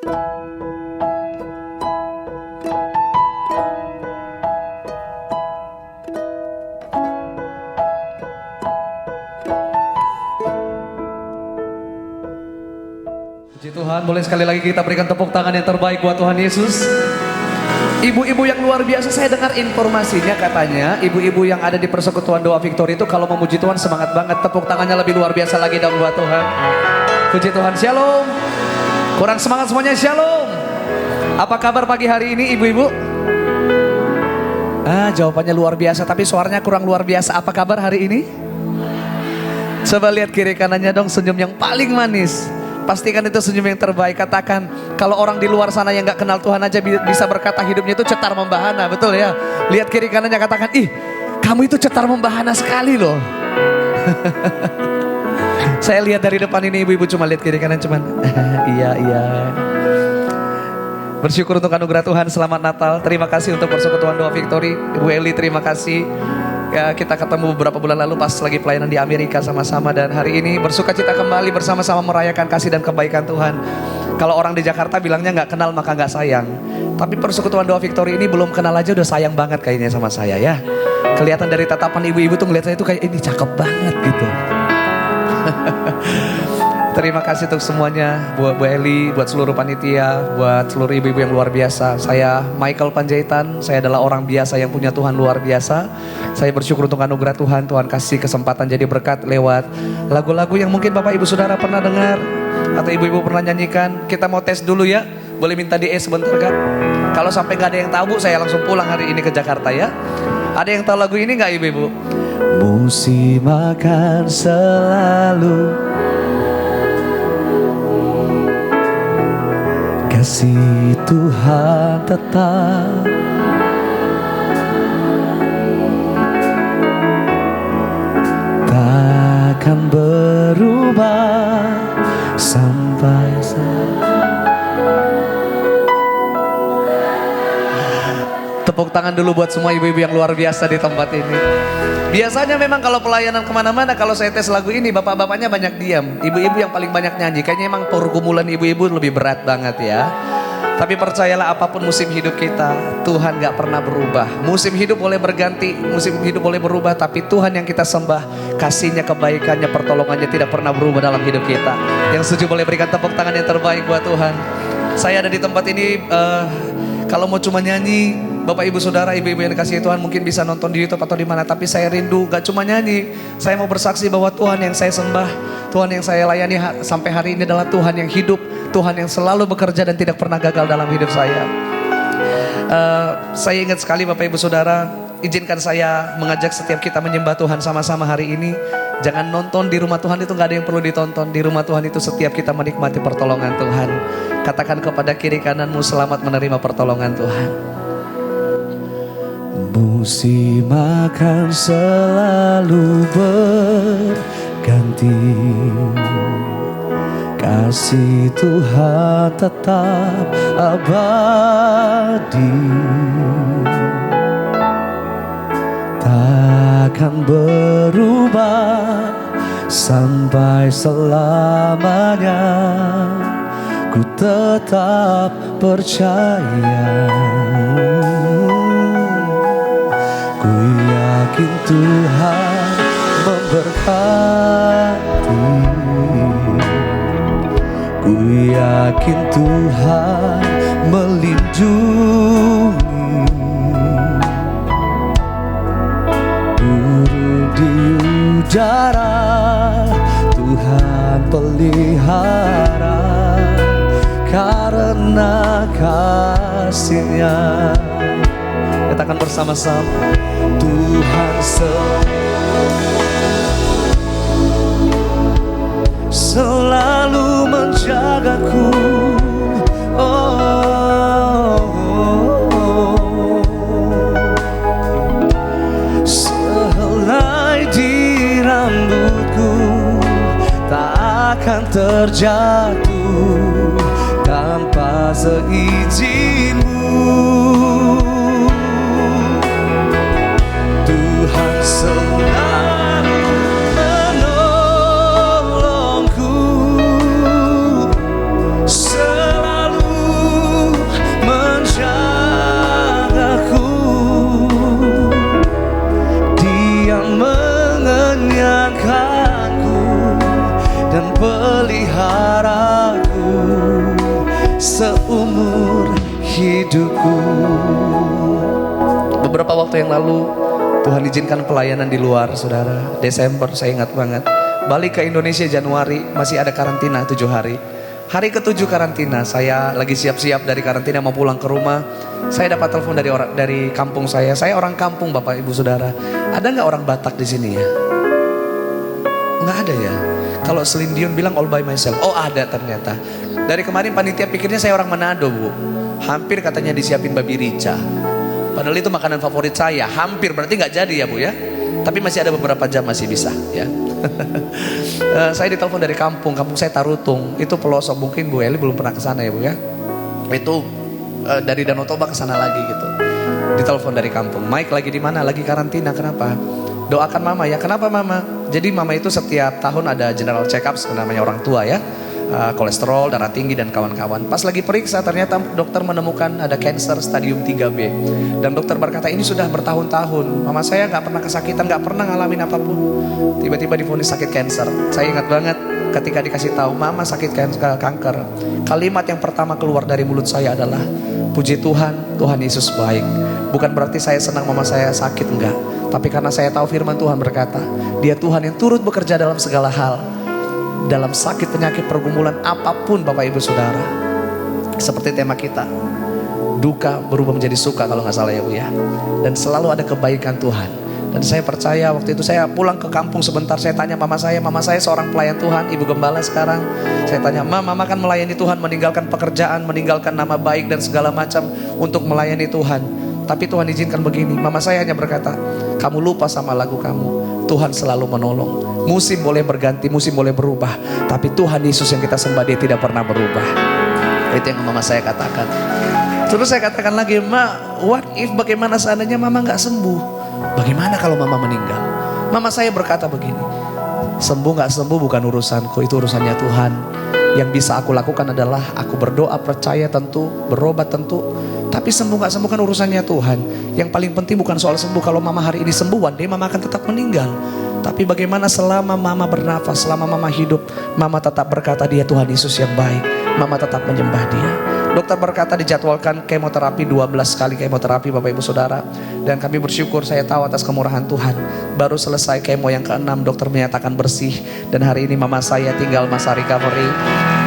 Puji Tuhan, boleh sekali lagi kita berikan tepuk tangan yang terbaik buat Tuhan Yesus. Ibu-ibu yang luar biasa, saya dengar informasinya katanya ibu-ibu yang ada di Persekutuan Doa Victory itu kalau memuji Tuhan semangat banget. Tepuk tangannya lebih luar biasa lagi dong buat Tuhan. Puji Tuhan, shalom. Kurang semangat semuanya, shalom. Apa kabar pagi hari ini ibu-ibu? Jawabannya luar biasa tapi suaranya kurang luar biasa. Apa kabar hari ini? Coba lihat kiri kanannya dong, senyum yang paling manis. Pastikan itu senyum yang terbaik. Katakan, kalau orang di luar sana yang gak kenal Tuhan aja bisa berkata hidupnya itu cetar membahana, betul ya? Lihat kiri kanannya, katakan, ih kamu itu cetar membahana sekali loh. Saya lihat dari depan ini ibu-ibu cuma lihat kiri kanan cuman iya. Bersyukur untuk anugerah Tuhan, selamat Natal. Terima kasih untuk Persekutuan Doa Victory. Ibu Eli terima kasih. Ya, kita ketemu beberapa bulan lalu pas lagi pelayanan di Amerika sama-sama. Dan hari ini bersuka cita kembali bersama-sama merayakan kasih dan kebaikan Tuhan. Kalau orang di Jakarta bilangnya gak kenal maka gak sayang. Tapi Persekutuan Doa Victory ini belum kenal aja udah sayang banget kayaknya sama saya ya. Kelihatan dari tatapan ibu-ibu tuh ngeliat saya tuh kayak ini cakep banget gitu. Terima kasih untuk semuanya, buat Bu Eli, buat seluruh panitia, buat seluruh ibu-ibu yang luar biasa. Saya Michael Panjaitan, saya adalah orang biasa yang punya Tuhan luar biasa. Saya bersyukur untuk anugerah Tuhan, Tuhan kasih kesempatan jadi berkat lewat lagu-lagu yang mungkin Bapak Ibu Saudara pernah dengar atau ibu-ibu pernah nyanyikan. Kita mau tes dulu ya, boleh minta DE sebentar kan? Kalau sampai gak ada yang tahu, saya langsung pulang hari ini ke Jakarta ya. Ada yang tahu lagu ini gak ibu-ibu? Musim akan selalu kasih Tuhan tetap takkan berubah sampai Tepuk tangan dulu buat semua ibu-ibu yang luar biasa di tempat ini. Biasanya memang kalau pelayanan kemana-mana, kalau saya tes lagu ini bapak-bapaknya banyak diam. Ibu-ibu yang paling banyak nyanyi. Kayaknya emang pergumulan ibu-ibu lebih berat banget ya. Tapi percayalah apapun musim hidup kita, Tuhan gak pernah berubah. Musim hidup boleh berganti, musim hidup boleh berubah, tapi Tuhan yang kita sembah, kasihnya, kebaikannya, pertolongannya tidak pernah berubah dalam hidup kita. Yang setuju boleh berikan tepuk tangan yang terbaik buat Tuhan. Saya ada di tempat ini, kalau mau cuma nyanyi, Bapak Ibu Saudara, ibu-ibu yang dikasihi Tuhan mungkin bisa nonton di YouTube atau di mana, tapi saya rindu gak cuma nyanyi. Saya mau bersaksi bahwa Tuhan yang saya sembah, Tuhan yang saya layani sampai hari ini adalah Tuhan yang hidup, Tuhan yang selalu bekerja dan tidak pernah gagal dalam hidup saya. Saya ingat sekali Bapak Ibu Saudara, izinkan saya mengajak setiap kita menyembah Tuhan sama-sama hari ini. Jangan nonton di rumah Tuhan, itu gak ada yang perlu ditonton. Di rumah Tuhan itu setiap kita menikmati pertolongan Tuhan. Katakan kepada kiri kananmu, selamat menerima pertolongan Tuhan. Musim akan selalu berganti, kasih Tuhan tetap abadi, takkan berubah sampai selamanya. Ku tetap percaya, ku yakin Tuhan memberkati, ku yakin Tuhan melindungi, burung di udara Tuhan pelihara, karena kasih-Nya. Katakan bersama-sama, Tuhan selalu menjagaku. Sehelai di rambutku tak akan terjatuh tanpa seizin-Mu. Tuhan selalu menolongku, selalu seumur hidupku. Beberapa waktu yang lalu Tuhan izinkan pelayanan di luar, saudara. Desember, saya ingat banget. Balik ke Indonesia Januari, masih ada karantina 7 hari. Hari ke-7 karantina, saya lagi siap-siap dari karantina mau pulang ke rumah. Saya dapat telepon dari kampung saya. Saya orang kampung, Bapak Ibu Saudara. Ada nggak orang Batak di sini ya? Nggak ada ya. Kalau Celine Dion bilang all by myself. Oh ada ternyata. Dari kemarin panitia pikirnya saya orang Manado, Bu. Hampir katanya disiapin babi rica. Padahal itu makanan favorit saya. Hampir berarti nggak jadi ya, Bu ya. Tapi masih ada beberapa jam masih bisa ya. Saya ditelepon dari kampung saya Tarutung. Itu pelosok, mungkin Bu Eli belum pernah ke sana ya, Bu ya. Itu dari Danau Toba ke sana lagi gitu. Ditelepon dari kampung. Mike lagi di mana? Lagi karantina. Kenapa? Doakan mama ya. Kenapa mama? Jadi mama itu setiap tahun ada general check up, namanya orang tua ya. Kolesterol, darah tinggi dan kawan-kawan. Pas lagi periksa ternyata dokter menemukan ada cancer stadium 3B. Dan dokter berkata ini sudah bertahun-tahun. Mama saya gak pernah kesakitan, gak pernah ngalamin apapun. Tiba-tiba divonis sakit cancer. Saya ingat banget ketika dikasih tahu mama sakit kanker. Kalimat yang pertama keluar dari mulut saya adalah puji Tuhan, Tuhan Yesus baik. Bukan berarti saya senang mama saya sakit, enggak. Tapi karena saya tahu firman Tuhan berkata, Dia Tuhan yang turut bekerja dalam segala hal. Dalam sakit, penyakit, pergumulan apapun Bapak Ibu Saudara. Seperti tema kita, duka berubah menjadi suka kalau gak salah ya Bu ya. Dan selalu ada kebaikan Tuhan. Dan saya percaya waktu itu saya pulang ke kampung sebentar. Saya tanya mama saya seorang pelayan Tuhan, ibu gembala sekarang. Saya tanya, mama kan melayani Tuhan, meninggalkan pekerjaan, meninggalkan nama baik dan segala macam untuk melayani Tuhan. Tapi Tuhan izinkan begini. Mama saya hanya berkata, kamu lupa sama lagu kamu. Tuhan selalu menolong. Musim boleh berganti, musim boleh berubah, tapi Tuhan Yesus yang kita sembah, Dia tidak pernah berubah. Itu yang mama saya katakan. Terus saya katakan lagi, what if bagaimana seandainya mama gak sembuh? Bagaimana kalau mama meninggal? Mama saya berkata begini, sembuh gak sembuh bukan urusanku, itu urusannya Tuhan. Yang bisa aku lakukan adalah aku berdoa, percaya tentu, berobat tentu. Tapi sembuh gak sembuh kan urusannya Tuhan. Yang paling penting bukan soal sembuh. Kalau mama hari ini sembuh, one day mama akan tetap meninggal. Tapi bagaimana selama mama bernafas, selama mama hidup, mama tetap berkata Dia Tuhan Yesus yang baik. Mama tetap menyembah Dia. Dokter berkata dijadwalkan kemoterapi 12 kali kemoterapi Bapak Ibu Saudara. Dan kami bersyukur, saya tahu atas kemurahan Tuhan. Baru selesai kemo yang ke-6, dokter menyatakan bersih. Dan hari ini mama saya tinggal masa recovery.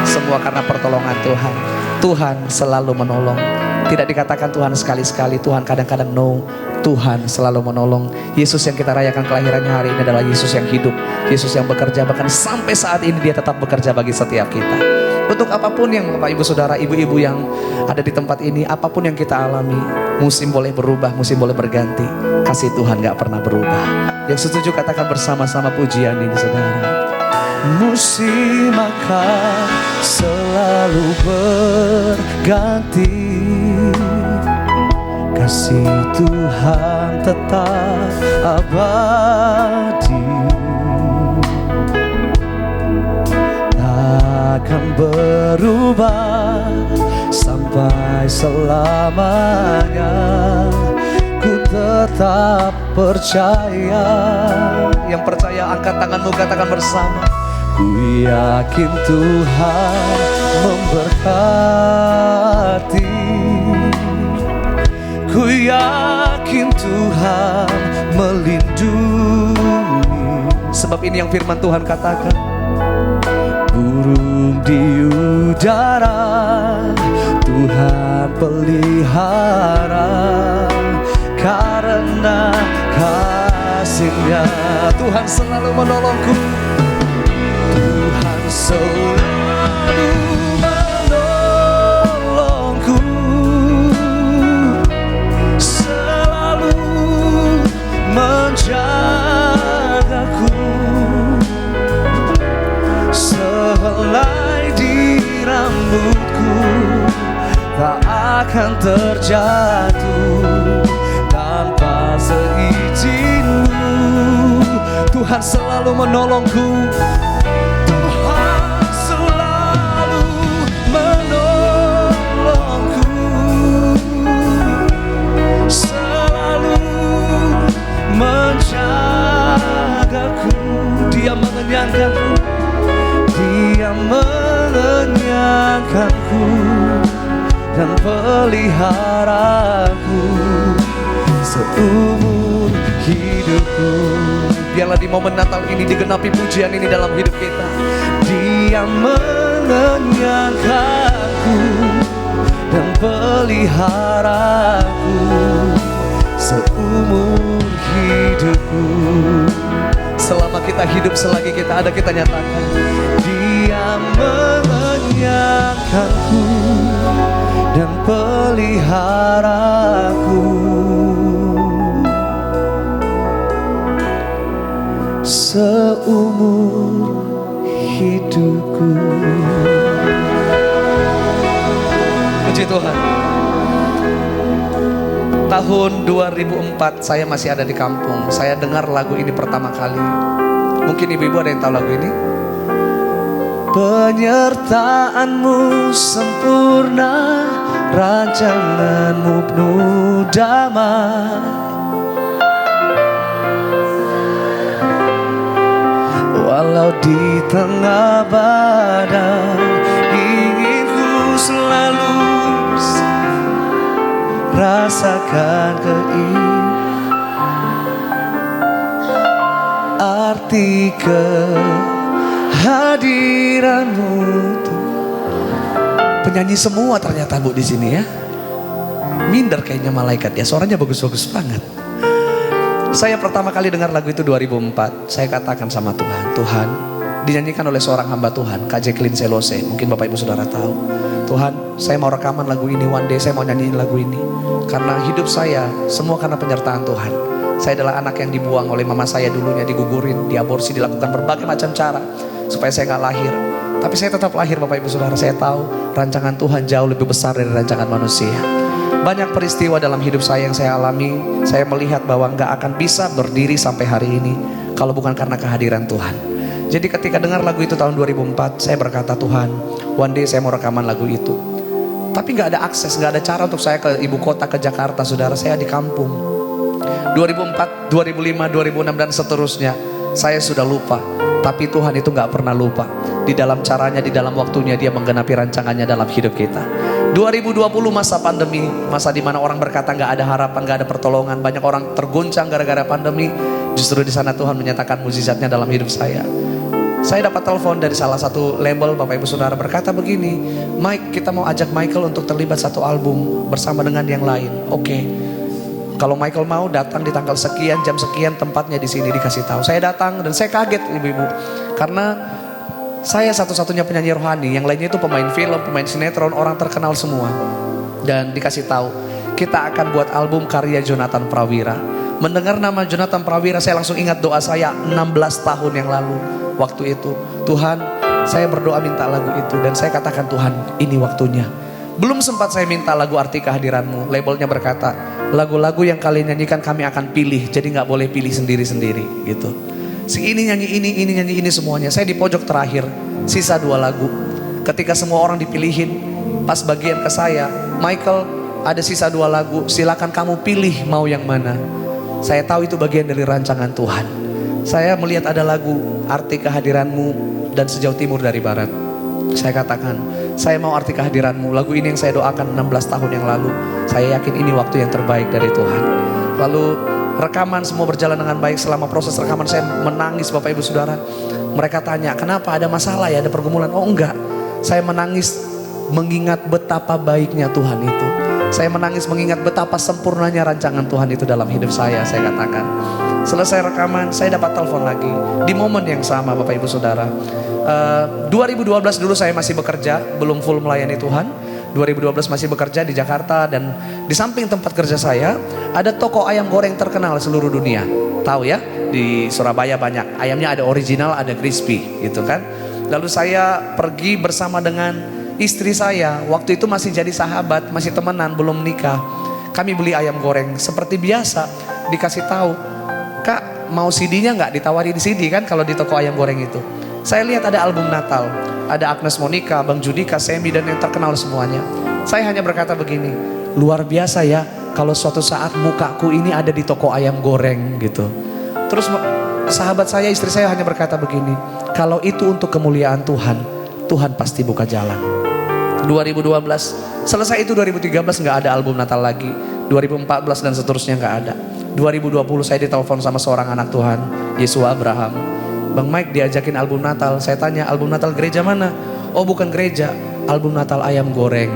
Semua karena pertolongan Tuhan. Tuhan selalu menolong. Tidak dikatakan Tuhan sekali-sekali, Tuhan kadang-kadang no. Tuhan selalu menolong. Yesus yang kita rayakan kelahirannya hari ini adalah Yesus yang hidup, Yesus yang bekerja. Bahkan sampai saat ini Dia tetap bekerja bagi setiap kita. Untuk apapun yang Bapak Ibu Saudara, ibu-ibu yang ada di tempat ini, apapun yang kita alami, musim boleh berubah, musim boleh berganti, kasih Tuhan gak pernah berubah. Yang setuju katakan bersama-sama pujian ini saudara. Musim akan selalu berganti, kasih Tuhan tetap abadi, takkan berubah sampai selamanya. Ku tetap percaya. Yang percaya angkat tanganmu, katakan bersama. Ku yakin Tuhan memberkati. Ku yakin Tuhan melindungi. Sebab ini yang firman Tuhan katakan. Burung di udara Tuhan pelihara, karena kasih-Nya Tuhan selalu menolongku. Tuhan selalu menolongku, selalu menjagaku. Sehelai di rambutku tak akan terjatuh tanpa seizin-Mu. Tuhan selalu menolongku. Tuhan selalu menolongku, selalu menjagaku. Dia mengenyangkanku, Dia mengenyangkanku. dan peliharaku seumur hidupku. Biarlah di momen Natal ini digenapi pujian ini dalam hidup kita. Dia mengenyangkanku dan peliharaku seumur hidupku. Selama kita hidup, selagi kita ada, kita nyatakan Dia mengenyangkanku dan peliharaku seumur hidupku. Puji Tuhan. Tahun 2004 saya masih ada di kampung. Saya dengar lagu ini pertama kali. Mungkin ibu-ibu ada yang tahu lagu ini? Penyertaanmu sempurna, rancanganmu penuh damai. Walau di tengah badai, ingin ku selalu rasakan arti kehadiranmu. Penyanyi semua ternyata Bu di sini ya. Minder kayaknya malaikat ya, suaranya bagus-bagus banget. Saya pertama kali dengar lagu itu 2004. Saya katakan sama Tuhan, Tuhan, dinyanyikan oleh seorang hamba Tuhan, Kak Jacqueline Selose. Mungkin Bapak Ibu Saudara tahu. Tuhan, saya mau rekaman lagu ini, one day saya mau nyanyiin lagu ini. Karena hidup saya semua karena penyertaan Tuhan. Saya adalah anak yang dibuang oleh mama saya dulunya, digugurin, diaborsi, dilakukan berbagai macam cara supaya saya gak lahir. Tapi saya tetap lahir Bapak Ibu Saudara. Saya tahu rancangan Tuhan jauh lebih besar dari rancangan manusia. Banyak peristiwa dalam hidup saya yang saya alami. Saya melihat bahwa gak akan bisa berdiri sampai hari ini kalau bukan karena kehadiran Tuhan. Jadi ketika dengar lagu itu tahun 2004, saya berkata, Tuhan, one day saya mau rekaman lagu itu. Tapi gak ada akses, gak ada cara untuk saya ke ibu kota, ke Jakarta. Saudara, saya di kampung. 2004, 2005, 2006 dan seterusnya, saya sudah lupa. Tapi Tuhan itu gak pernah lupa. Di dalam caranya, di dalam waktunya Dia menggenapi rancangannya dalam hidup kita. 2020 masa pandemi, masa dimana orang berkata gak ada harapan, gak ada pertolongan. Banyak orang terguncang gara-gara pandemi. Justru di sana Tuhan menyatakan mukjizatnya dalam hidup saya. Saya dapat telepon dari salah satu label, Bapak Ibu Saudara berkata begini, Mike, kita mau ajak Michael untuk terlibat satu album bersama dengan yang lain. Oke. Kalau Michael mau datang di tanggal sekian, jam sekian, tempatnya di sini, dikasih tahu. Saya datang dan saya kaget ibu-ibu. Karena saya satu-satunya penyanyi rohani, yang lainnya itu pemain film, pemain sinetron, orang terkenal semua. Dan dikasih tahu, kita akan buat album karya Jonathan Prawira. Mendengar nama Jonathan Prawira, saya langsung ingat doa saya 16 tahun yang lalu. Waktu itu, Tuhan, saya berdoa minta lagu itu. Dan saya katakan, Tuhan, ini waktunya. Belum sempat saya minta lagu Arti Kehadiranmu, labelnya berkata, lagu-lagu yang kalian nyanyikan kami akan pilih. Jadi gak boleh pilih sendiri-sendiri gitu. Si ini nyanyi ini nyanyi ini semuanya. Saya di pojok terakhir, sisa 2 lagu. Ketika semua orang dipilihin, pas bagian ke saya, Michael, ada sisa 2 lagu, silakan kamu pilih mau yang mana. Saya tahu itu bagian dari rancangan Tuhan. Saya melihat ada lagu Arti Kehadiranmu dan Sejauh Timur dari Barat. Saya katakan, saya mau Arti Kehadiranmu. Lagu ini yang saya doakan 16 tahun yang lalu. Saya yakin ini waktu yang terbaik dari Tuhan. Lalu rekaman semua berjalan dengan baik. Selama proses rekaman saya menangis Bapak Ibu Saudara. Mereka tanya, kenapa, ada masalah ya, ada pergumulan? Oh enggak, saya menangis mengingat betapa baiknya Tuhan itu. Saya menangis mengingat betapa sempurnanya rancangan Tuhan itu dalam hidup saya katakan. Selesai rekaman, saya dapat telepon lagi. Di momen yang sama Bapak Ibu Saudara. 2012 dulu saya masih bekerja, belum full melayani Tuhan. 2012 masih bekerja di Jakarta, dan di samping tempat kerja saya ada toko ayam goreng terkenal seluruh dunia. Tahu ya, di Surabaya banyak. Ayamnya ada original, ada crispy gitu kan. Lalu saya pergi bersama dengan istri saya. Waktu itu masih jadi sahabat, masih temenan, belum nikah. Kami beli ayam goreng seperti biasa. Dikasih tahu, Kak, mau CD-nya nggak? Ditawarin CD kan kalau di toko ayam goreng itu. Saya lihat ada album Natal, ada Agnes Monica, Bang Judika, Semi, dan yang terkenal semuanya. Saya hanya berkata begini, luar biasa ya kalau suatu saat mukaku ini ada di toko ayam goreng gitu. Terus sahabat saya, istri saya hanya berkata begini, kalau itu untuk kemuliaan Tuhan, Tuhan pasti buka jalan. 2012. Selesai itu 2013 nggak ada album Natal lagi. 2014 dan seterusnya nggak ada. 2020 saya ditelepon sama seorang anak Tuhan, Yesua Abraham. Bang Mike diajakin album Natal. Saya tanya, album Natal gereja mana? Oh bukan gereja, album Natal ayam goreng.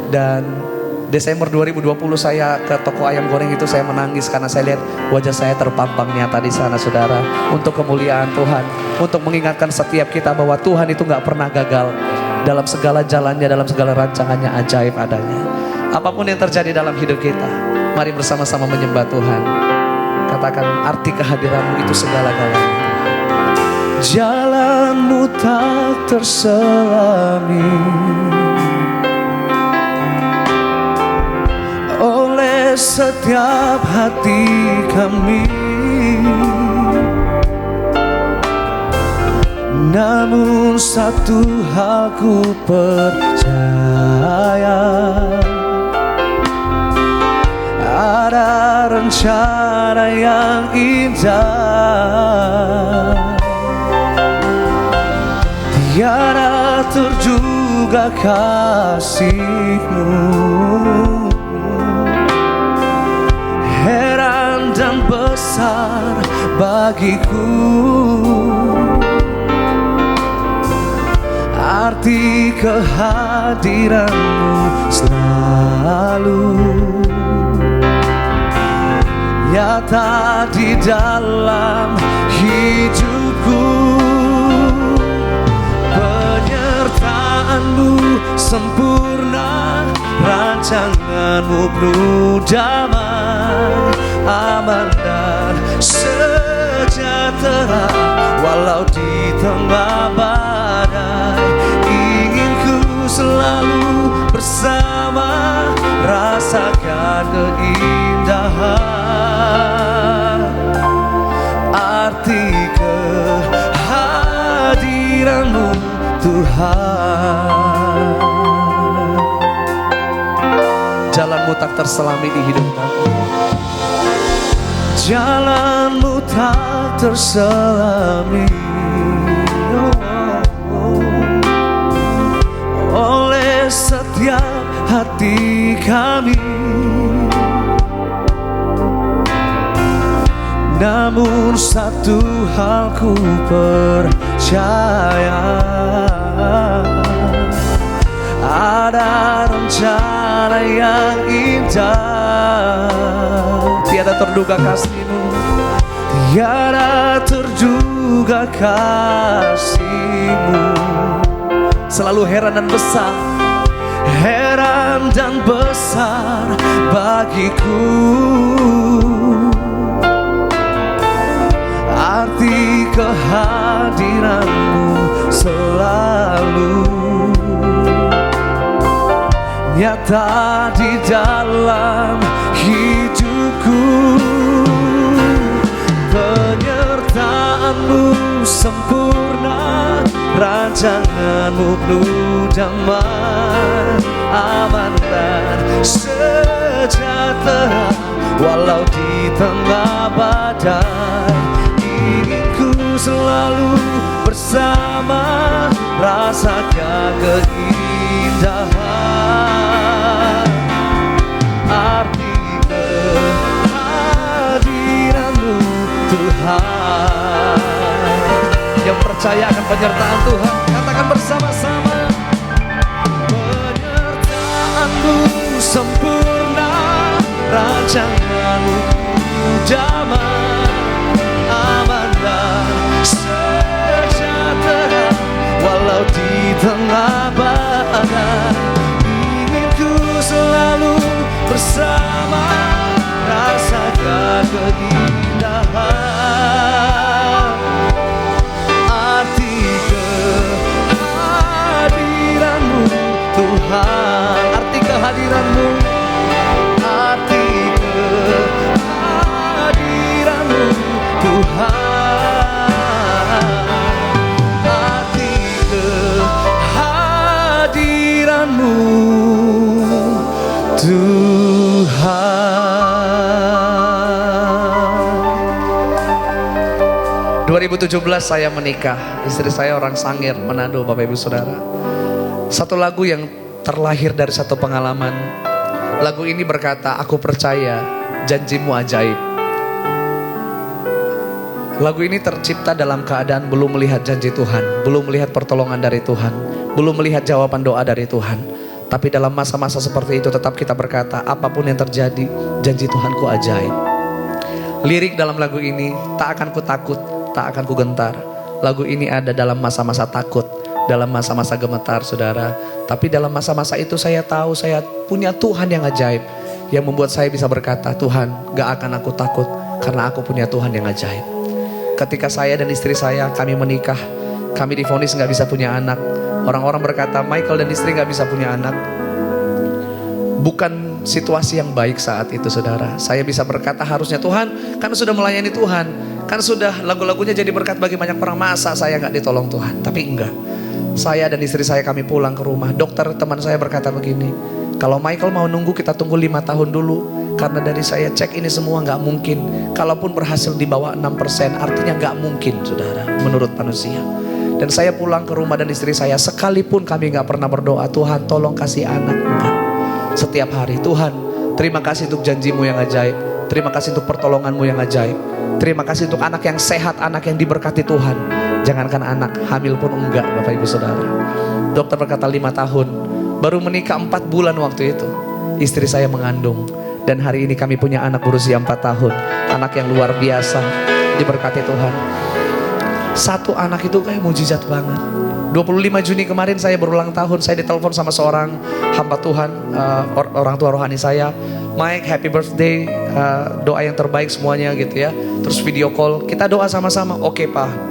Dan Desember 2020 saya ke toko ayam goreng itu saya menangis karena saya lihat wajah saya terpampang nyata di sana, saudara. Untuk kemuliaan Tuhan, untuk mengingatkan setiap kita bahwa Tuhan itu gak pernah gagal. Dalam segala jalannya, dalam segala rancangannya ajaib adanya. Apapun yang terjadi dalam hidup kita, mari bersama-sama menyembah Tuhan. Katakan, arti kehadiranmu itu segala-galanya. Jalanmu tak terselami oleh setiap hati kami, namun satu hal ku percaya, ada rencana yang indah, tiada terduga kasih-Mu. Heran dan besar bagiku arti kehadiran-Mu selalu nyata di dalam hidupku. Penyertaan-Mu sempurna, rancangan-Mu penuh damai, aman dan sejahtera. Walau di tengah badai, ingin ku selalu bersama, rasakan keindahan arti kehadiran-Mu Tuhan. Jalan-Mu tak terselami di hidup kami. Jalan-Mu tak terselami oleh setiap hati kami, namun satu hal ku percaya, ada rencana yang indah, tiada terduga kasih-Mu, tiada terduga kasih-Mu. Selalu heran dan besar, heran dan besar bagiku arti kehadiran-Mu selalu nyata di dalam hidupku. Penyertaan-Mu sempurna, rancangan-Mu penuh damai, aman dan sejahtera. Walau di tengah badai, ingin ku selalu bersama, rasakan keindahan arti kehadiran-Mu Tuhan. Yang percaya akan penyertaan Tuhan, katakan bersama-sama. Penyertaan-Mu sempurna, rancangan-Mu damai, aman dan sejahtera. Walau di tengah badai, ingin ku selalu bersama, rasakan keindahan arti kehadiran-Mu Tuhan. Arti kehadiran-Mu, arti kehadiran-Mu Tuhan, arti kehadiran-Mu Tuhan. 2017 saya menikah, istri saya orang Sangir, Manado, Bapak Ibu Saudara. Satu lagu yang terlahir dari satu pengalaman. Lagu ini berkata, aku percaya janjimu ajaib. Lagu ini tercipta dalam keadaan belum melihat janji Tuhan, belum melihat pertolongan dari Tuhan, belum melihat jawaban doa dari Tuhan. Tapi dalam masa-masa seperti itu tetap kita berkata, apapun yang terjadi, janji Tuhanku ajaib. Lirik dalam lagu ini, tak akan ku takut, tak akan ku gentar. Lagu ini ada dalam masa-masa takut, dalam masa-masa gemetar, saudara. Tapi dalam masa-masa itu saya tahu saya punya Tuhan yang ajaib, yang membuat saya bisa berkata, Tuhan, gak akan aku takut karena aku punya Tuhan yang ajaib. Ketika saya dan istri saya, kami menikah, kami divonis gak bisa punya anak. Orang-orang berkata, Michael dan istri gak bisa punya anak. Bukan situasi yang baik saat itu, saudara. Saya bisa berkata, harusnya Tuhan, kan sudah melayani Tuhan, kan sudah lagu-lagunya jadi berkat bagi banyak orang, masa saya gak ditolong Tuhan? Tapi enggak. Saya dan istri saya, kami pulang ke rumah. Dokter teman saya berkata begini, kalau Michael mau nunggu, kita tunggu 5 tahun dulu. Karena dari saya cek ini semua gak mungkin. Kalaupun berhasil di bawah 6%, artinya gak mungkin, saudara, menurut manusia. Dan saya pulang ke rumah dan istri saya, sekalipun kami gak pernah berdoa, Tuhan tolong kasih anak. Enggak. Setiap hari, Tuhan terima kasih untuk janjimu yang ajaib, terima kasih untuk pertolonganmu yang ajaib, terima kasih untuk anak yang sehat, anak yang diberkati Tuhan. Jangankan anak, hamil pun enggak, Bapak Ibu Saudara. Dokter berkata 5 tahun, baru menikah 4 bulan waktu itu, istri saya mengandung. Dan hari ini kami punya anak berusia 4 tahun, anak yang luar biasa, diberkati Tuhan. Satu anak itu kayak mujizat banget. 25 Juni kemarin saya berulang tahun, saya ditelepon sama seorang hamba Tuhan, orang tua rohani saya, Mike, happy birthday, doa yang terbaik semuanya gitu ya. Terus video call, kita doa sama-sama. Oke Pak.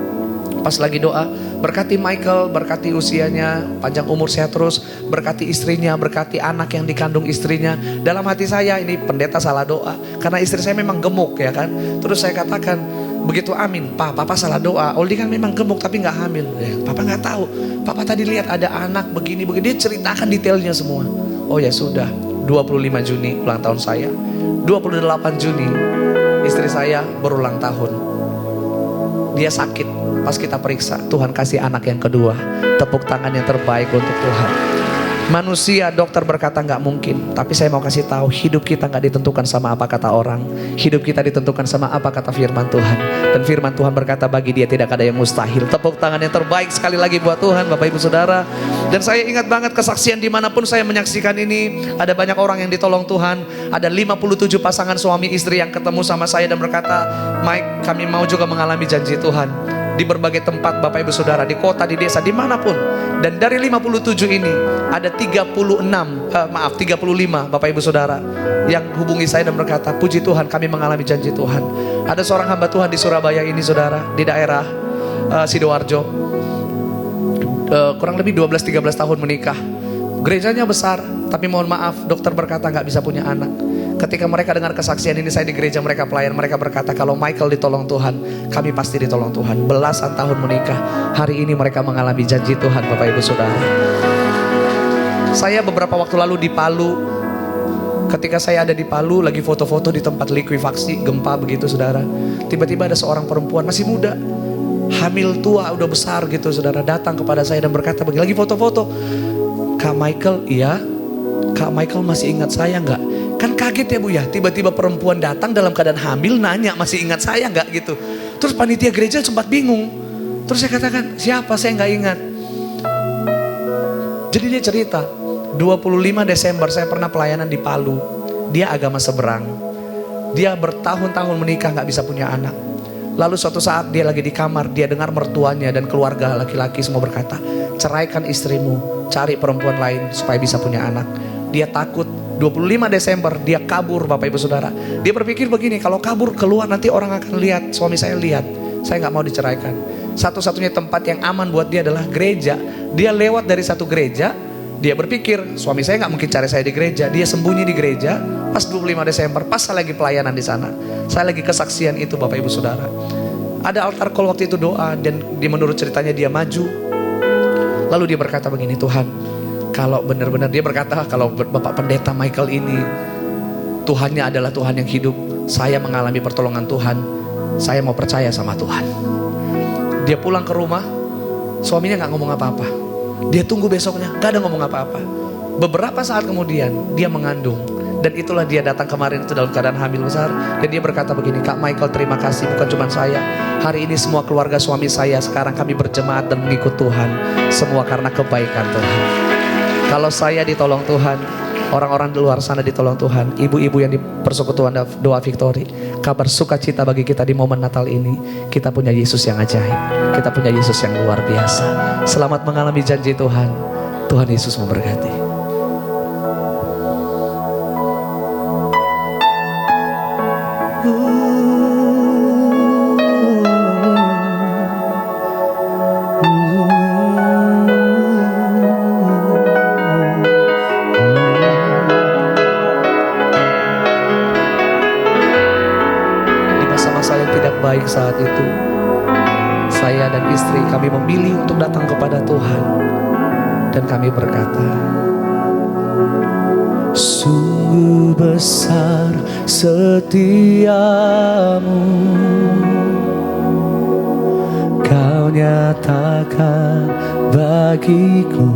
Pas lagi doa, berkati Michael, berkati usianya, panjang umur sehat terus, berkati istrinya, berkati anak yang dikandung istrinya. Dalam hati saya, ini pendeta salah doa, karena istri saya memang gemuk ya kan. Terus saya katakan, begitu amin, Papa salah doa. Oldie kan memang gemuk tapi gak hamil. Papa gak tahu, Papa tadi lihat ada anak begini-begini, dia ceritakan detailnya semua. Oh ya sudah, 25 Juni ulang tahun saya, 28 Juni istri saya berulang tahun. Dia sakit, pas kita periksa, Tuhan kasih anak yang kedua. Tepuk tangan yang terbaik untuk Tuhan. Manusia, dokter berkata gak mungkin, tapi saya mau kasih tahu, hidup kita gak ditentukan sama apa kata orang. Hidup kita ditentukan sama apa kata firman Tuhan. Dan firman Tuhan berkata, bagi dia tidak ada yang mustahil. Tepuk tangan yang terbaik sekali lagi buat Tuhan, Bapak Ibu Saudara. Dan saya ingat banget kesaksian dimanapun saya menyaksikan ini, ada banyak orang yang ditolong Tuhan. Ada 57 pasangan suami istri yang ketemu sama saya dan berkata, Mike, kami mau juga mengalami janji Tuhan. Di berbagai tempat Bapak Ibu Saudara, di kota, di desa, dimanapun. Dan dari 57 ini ada 35 Bapak Ibu Saudara yang hubungi saya dan berkata, puji Tuhan kami mengalami janji Tuhan. Ada seorang hamba Tuhan di Surabaya ini saudara, di daerah Sidoarjo, kurang lebih 12-13 tahun menikah. Gerejanya besar, tapi mohon maaf dokter berkata gak bisa punya anak. Ketika mereka dengar kesaksian ini, saya di gereja mereka pelayan, mereka berkata, kalau Michael ditolong Tuhan, kami pasti ditolong Tuhan. Belasan tahun menikah, hari ini mereka mengalami janji Tuhan, Bapak Ibu Saudara. Saya beberapa waktu lalu di Palu. Ketika saya ada di Palu, lagi foto-foto di tempat likuifaksi, gempa begitu saudara. Tiba-tiba ada seorang perempuan masih muda, hamil tua, udah besar gitu saudara, datang kepada saya dan berkata begini, lagi foto-foto, Kak Michael, iya? Kak Michael masih ingat saya nggak? Kan kaget ya Bu ya, tiba-tiba perempuan datang dalam keadaan hamil nanya, masih ingat saya nggak gitu. Terus panitia gereja sempat bingung. Terus saya katakan, siapa, saya nggak ingat. Jadi dia cerita, 25 Desember saya pernah pelayanan di Palu. Dia agama seberang. Dia bertahun-tahun menikah nggak bisa punya anak. Lalu suatu saat dia lagi di kamar, dia dengar mertuanya dan keluarga laki-laki semua berkata, ceraikan istrimu, cari perempuan lain supaya bisa punya anak. Dia takut. 25 Desember dia kabur Bapak Ibu Saudara. Dia berpikir begini, kalau kabur keluar nanti orang akan lihat, suami saya lihat, saya nggak mau diceraikan. Satu-satunya tempat yang aman buat dia adalah gereja. Dia lewat dari satu gereja, dia berpikir suami saya nggak mungkin cari saya di gereja. Dia sembunyi di gereja. Pas 25 Desember, pas saya lagi pelayanan di sana, saya lagi kesaksian itu Bapak Ibu Saudara. Ada altar call waktu itu doa, dan menurut ceritanya dia maju. Lalu dia berkata begini, Tuhan, kalau benar-benar, dia berkata, kalau Bapak Pendeta Michael ini Tuhannya adalah Tuhan yang hidup, saya mengalami pertolongan Tuhan, saya mau percaya sama Tuhan. Dia pulang ke rumah, suaminya gak ngomong apa-apa. Dia tunggu besoknya, gak ada ngomong apa-apa. Beberapa saat kemudian dia mengandung. Dan itulah dia datang kemarin itu dalam keadaan hamil besar. Dan dia berkata begini, Kak Michael terima kasih, bukan cuma saya. Hari ini semua keluarga suami saya sekarang kami berjemaat dan mengikut Tuhan. Semua karena kebaikan Tuhan. Kalau saya ditolong Tuhan, orang-orang di luar sana ditolong Tuhan. Ibu-ibu yang di persekutuan doa Victory, kabar sukacita bagi kita di momen Natal ini. Kita punya Yesus yang ajaib. Kita punya Yesus yang luar biasa. Selamat mengalami janji Tuhan. Tuhan Yesus memberkati. Baik saat itu saya dan istri kami memilih untuk datang kepada Tuhan dan kami berkata, sungguh besar setiamu, Kau nyatakan bagiku.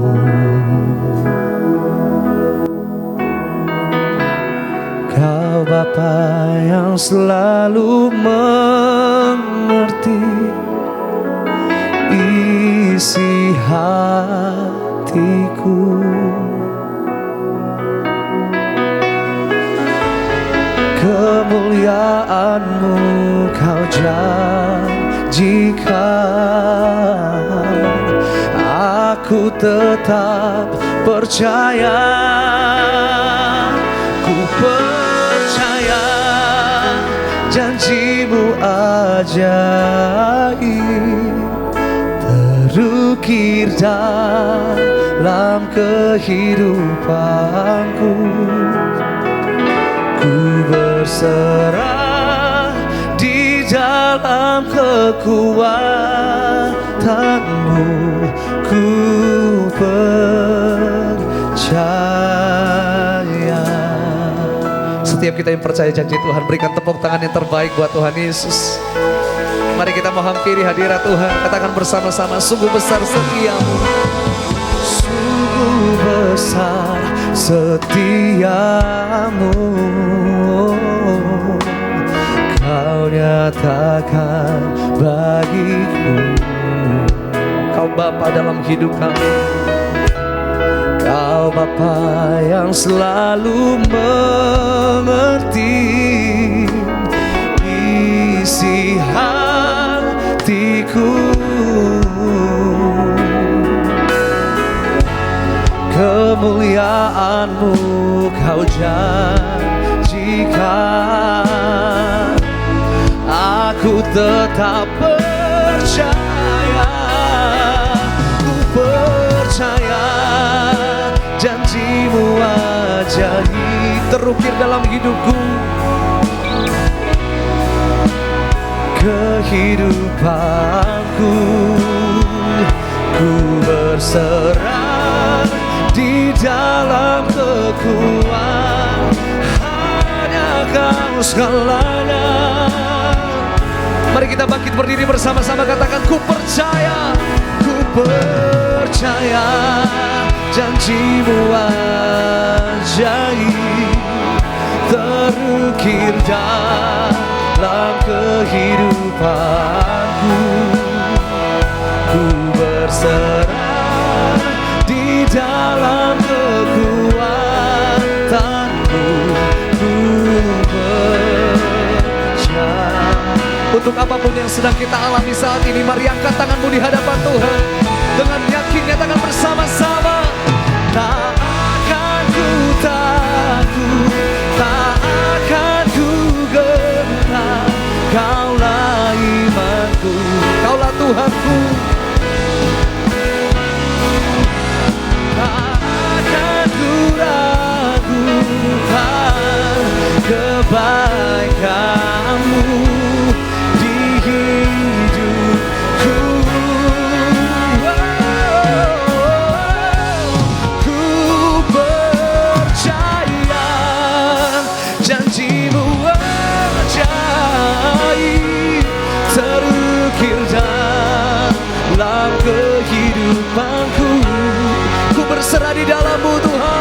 Kau Bapa yang selalu mengerti isi hatiku. Kemuliaan-Mu Kau janjikan, aku tetap percaya. Ku percaya janji-Mu ajaib, terukir dalam kehidupanku. Ku berserah di dalam kekuatan-Mu, ku percaya. Setiap kita yang percaya janji Tuhan, berikan tepuk tangan yang terbaik buat Tuhan Yesus. Mari kita menghampiri hadirat Tuhan. Katakan bersama-sama, sungguh besar setiamu. Sungguh besar setiamu, Kau nyatakan bagiku. Kau Bapa dalam hidup kami. Kau Bapa yang selalu mengerti isi hatiku. Kemuliaan-Mu Kau janjikan, aku tetap percaya. Ku percaya janji-Mu ajaib, terukir dalam hidupku. Kehidupanku, ku berserah di dalam kekuatan hanya Kau segalanya. Mari kita bangkit berdiri bersama-sama, katakan ku percaya. Ku percaya janji-Mu ajaib, terukir dalam kehidupanku. Ku berserah di dalam kekuatan-Mu, ku percaya. Untuk apapun yang sedang kita alami saat ini, mari angkat tanganmu di hadapan Tuhan. Dengan yakin nyatakan bersama-sama, tak akan ku takut, tak akan ku gentar. Kaulah imanku, Kaulah Tuhanku. Tak akan ku ragukan kebaikan-Mu di hidupku. Ku percaya janji-Mu ajaib, terukir dalam kehidupanku. Ku berserah di dalam-Mu Tuhan.